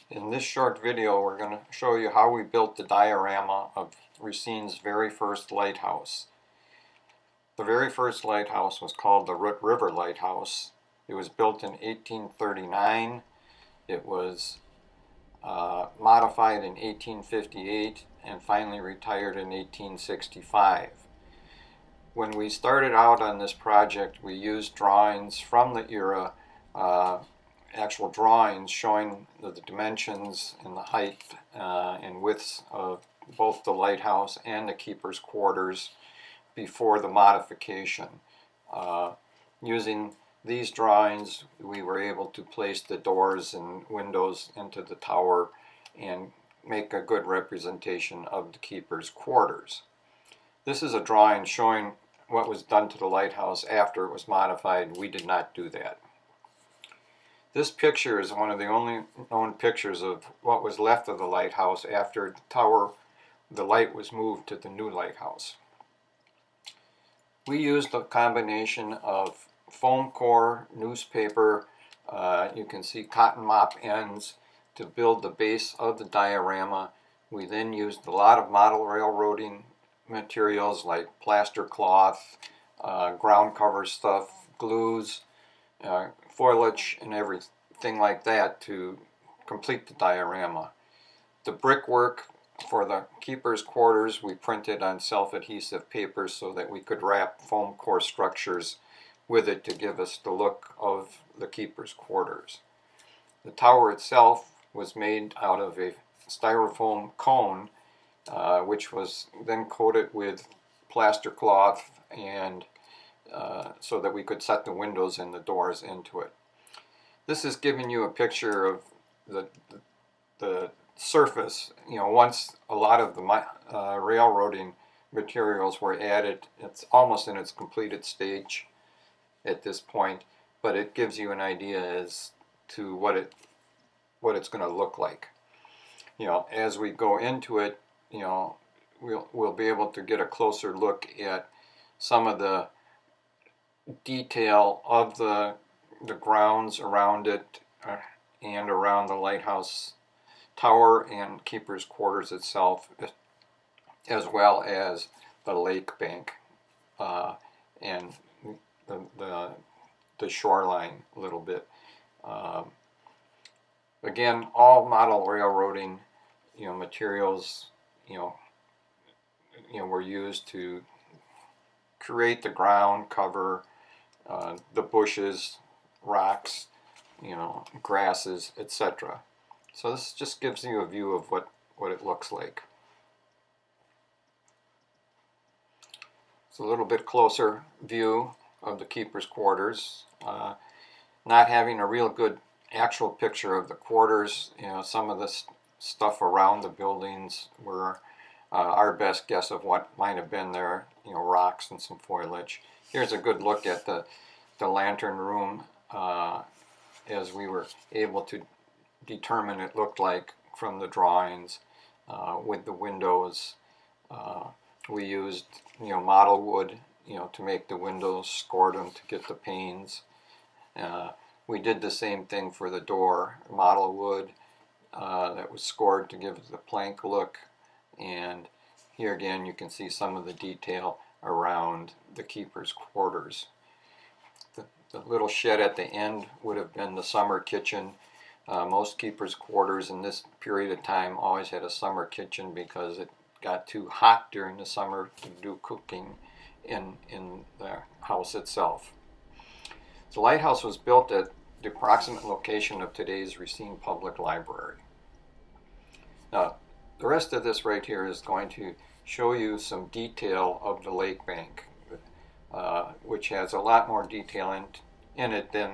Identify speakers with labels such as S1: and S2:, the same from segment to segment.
S1: In this short video, we're going to show you how we built the diorama of Racine's very first lighthouse. The very first lighthouse was called the Root River Lighthouse. It was built in 1839. It was modified in 1858 and finally retired in 1865. When we started out on this project, we used drawings from the era, actual drawings showing the dimensions and the height and widths of both the lighthouse and the keeper's quarters before the modification. Using these drawings, we were able to place the doors and windows into the tower and make a good representation of the keeper's quarters. This is a drawing showing what was done to the lighthouse after it was modified. We did not do that. This picture is one of the only known pictures of what was left of the lighthouse after the light was moved to the new lighthouse. We used a combination of foam core, newspaper, you can see cotton mop ends to build the base of the diorama. We then used a lot of model railroading materials like plaster cloth, ground cover stuff, glues, foliage, and everything like that to complete the diorama. The brickwork for the keeper's quarters we printed on self-adhesive paper so that we could wrap foam core structures with it to give us the look of the keeper's quarters. The tower itself was made out of a styrofoam cone which was then coated with plaster cloth and so that we could set the windows and the doors into it. This is giving you a picture of the surface. You know, once a lot of the railroading materials were added, it's almost in its completed stage at this point, but it gives you an idea as to what it's going to look like. You know, as we go into it, you know, we'll be able to get a closer look at some of the detail of the grounds around it and around the lighthouse tower and keeper's quarters itself, as well as the lake bank and the shoreline a little bit. Again, all model railroading, you know, materials, you know, were used to create the ground cover, the bushes, rocks, you know, grasses, etc. So this just gives you a view of what it looks like. It's a little bit closer view of the keeper's quarters. Not having a real good actual picture of the quarters, you know, some of the stuff around the buildings were our best guess of what might have been there, you know, rocks and some foliage. Here's a good look at the lantern room as we were able to determine it looked like from the drawings with the windows. We used, you know, model wood, you know, to make the windows, scored them to get the panes. We did the same thing for the door, model wood that was scored to give it the plank look. And here again you can see some of the detail around the keeper's quarters. The little shed at the end would have been the summer kitchen. Most keeper's quarters in this period of time always had a summer kitchen because it got too hot during the summer to do cooking in the house itself. The lighthouse was built at the approximate location of today's Racine Public Library. Now, the rest of this right here is going to show you some detail of the lake bank, which has a lot more detail in it than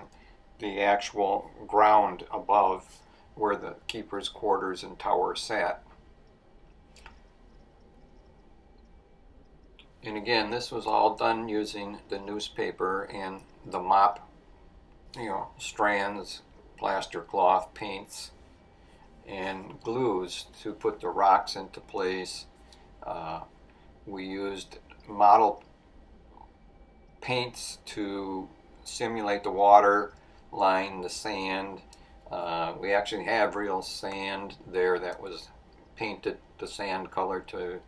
S1: the actual ground above where the keeper's quarters and tower sat. And again, this was all done using the newspaper and the mop, you know, strands, plaster cloth, paints, and glues to put the rocks into place. We used model paints to simulate the water, line the sand, We actually have real sand there that was painted the sand color to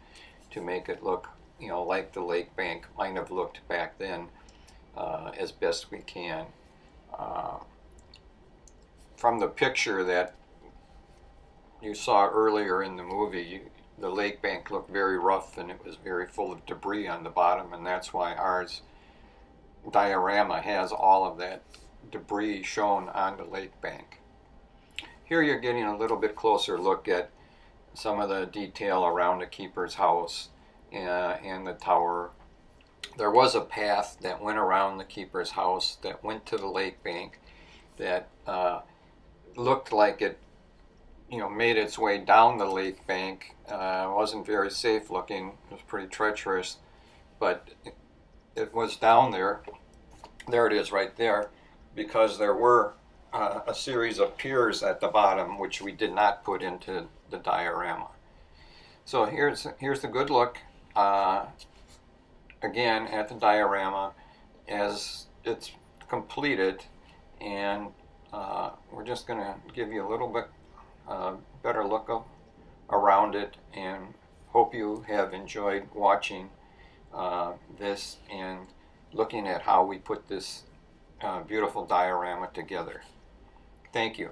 S1: make it look, you know, like the lake bank might have looked back then, as best we can. Uh, from the picture that you saw earlier in the movie, the lake bank looked very rough and it was very full of debris on the bottom, and that's why ours diorama has all of that debris shown on the lake bank. Here you're getting a little bit closer look at some of the detail around the keeper's house and the tower. There was a path that went around the keeper's house that went to the lake bank that looked like it, you know, made its way down the lake bank. It wasn't very safe looking. It was pretty treacherous, but it was down there. There it is right there, because there were a series of piers at the bottom which we did not put into the diorama. So here's the good look again at the diorama as it's completed, and we're just going to give you a little bit better look around it, and hope you have enjoyed watching this and looking at how we put this beautiful diorama together. Thank you.